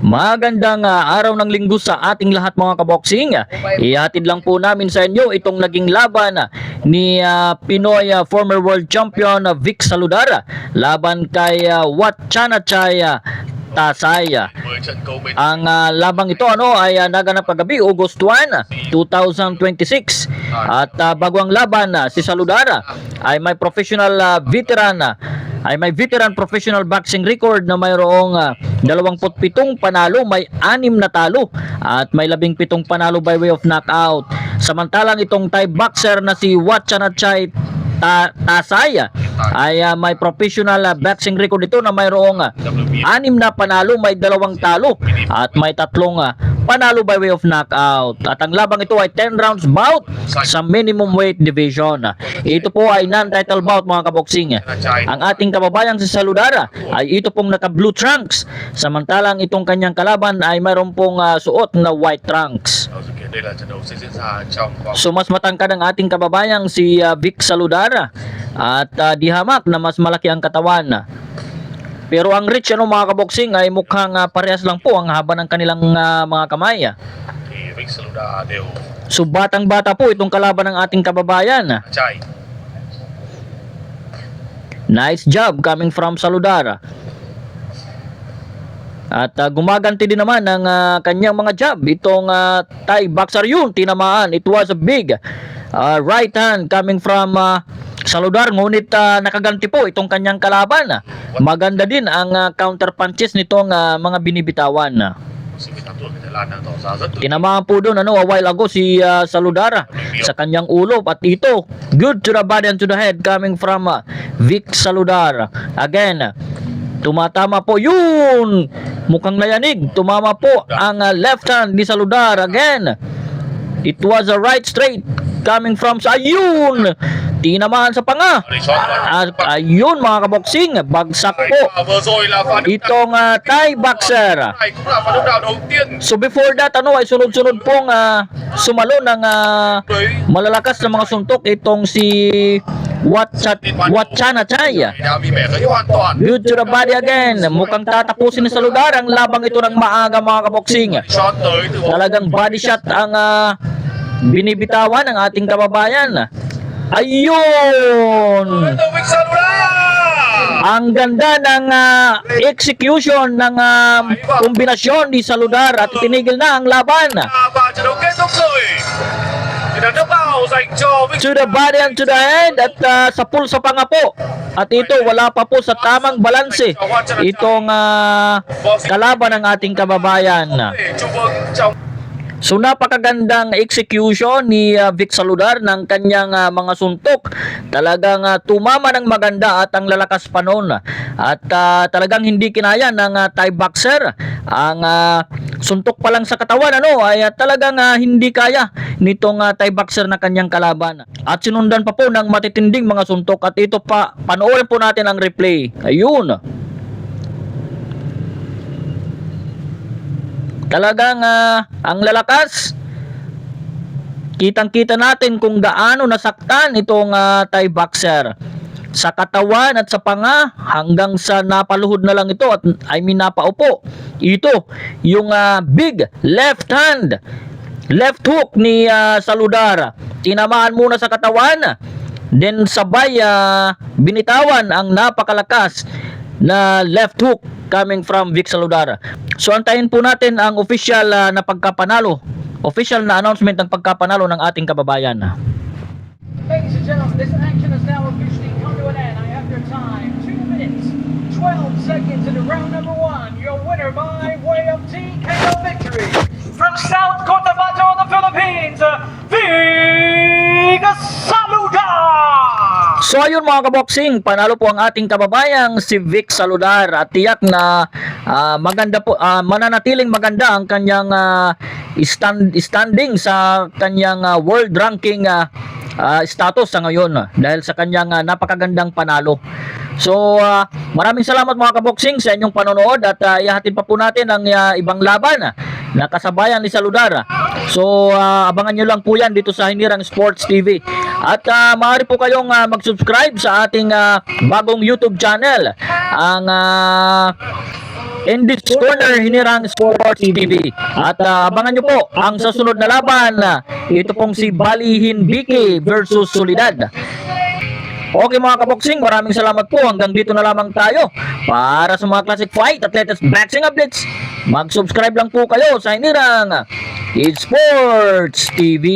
Magandang araw ng linggo sa ating lahat mga kaboksing. Ihatid lang po namin sa inyo itong naging laban ni Pinoy former world champion Vic Saludar laban kay Watchanachay Tasay. Ang labang ito ay naganap kagabi August 1, 2026. At bago ang laban, si Saludar ay may veteran professional boxing record na mayroong 27 panalo, may 6 na talo at may 17 panalo by way of knockout. Samantalang itong Thai boxer na si Watchanachay Tasay ay may professional boxing record ito na mayroong 6 na panalo, may 2 talo at may 3 panalo by way of knockout. At ang labang ito ay 10 rounds bout sa minimum weight division. Ito po ay non-title bout mga kaboksing. Ang ating kababayan si Saludar ay ito pong naka blue trunks, samantalang itong kanyang kalaban ay mayroon pong suot na white trunks. So mas matangkad ang ating kababayang si Vic Saludar at di hamak na mas malaki ang katawan. Pero ang reach mga kaboksing ay mukhang parehas lang po ang haba ng kanilang mga kamay. So batang bata po itong kalaban ng ating kababayan. Nice job coming from Saludar. At gumaganti din naman ng kanyang mga jab itong Thai boxer, yun tinamaan. It was a big right hand coming from Saludar, ngunit nakaganti po itong kanyang kalaban. Maganda din ang counter punches nitong mga binibitawan. Tinamaan po doon a while ago si Saludar sa kanyang ulo, at ito good to the body and to the head coming from Vic Saludar. Again, tumatama po yun, mukhang layanig, tumama po ang left hand ni Saludar. Again, it was a right straight coming from ayun, tinamaan sa panga. At ayun mga kaboksing, bagsak po itong Thai boxer. So before that ay sunod-sunod pong sumalo ng malalakas na mga suntok itong si Watchanachay. Good to the body again. Mukhang tatapusin ni Saludar ang labang ito ng maaga mga kaboksing. Talagang body shot ang binibitawan ng ating kababayan. Ayun! Ang ganda ng execution ng kombinasyon ni Saludar at tinigil na ang laban. To the body and to the head at sa pulsa pa nga po. At ito wala pa po sa tamang balanse itong kalaban ng ating kababayan. So napakagandang execution ni Vic Saludar ng kanyang mga suntok. Talagang tumama ng maganda at ang lalakas pa noon. At talagang hindi kinaya ng Thai boxer. Ang suntok pa lang sa katawan ay talagang hindi kaya nitong Thai boxer na kanyang kalaban. At sinundan pa po ng matitinding mga suntok. At ito pa, panoorin po natin ang replay. Ayun. Talagang ang lalakas. Kitang-kita natin kung gaano nasaktan itong Thai boxer. Sa katawan at sa panga hanggang sa napaluhod na lang ito at napaupo. Ito yung big left hand, left hook ni Saludar. Tinamaan muna sa katawan, then sabay binitawan ang napakalakas na left hook coming from Vic Saludar. So antayin po natin ang official na pagkapanalo, official na announcement ng pagkapanalo ng ating kababayan. Ladies and gentlemen, this action has now officially come to an end. I have your time, 2 minutes, 12 seconds into round number 1. Your winner by way of TKO victory from South Cotabato of the Philippines, Vic Saludar! So ayun mga kaboksing, panalo po ang ating kababayang si Vic Saludar at tiyak na maganda po, mananatiling maganda ang kanyang standing sa kanyang world ranking status sa ngayon dahil sa kanyang napakagandang panalo. So maraming salamat mga kaboksing sa inyong panonood at ihahatid pa po natin ang ibang laban na kasabayan ni Saludar. So abangan nyo lang po yan dito sa Hinirang Sports TV. At maaari po kayong mag-subscribe sa ating bagong YouTube channel, ang In this corner, hinirang Sports TV. At abangan nyo po ang susunod na laban. Ito pong si Balihin Biki versus Solidad. Okay mga kaboksing, maraming salamat po. Hanggang dito na lamang tayo. Para sa mga classic fight at latest boxing updates, mag-subscribe lang po kayo sa hinirang Sports TV.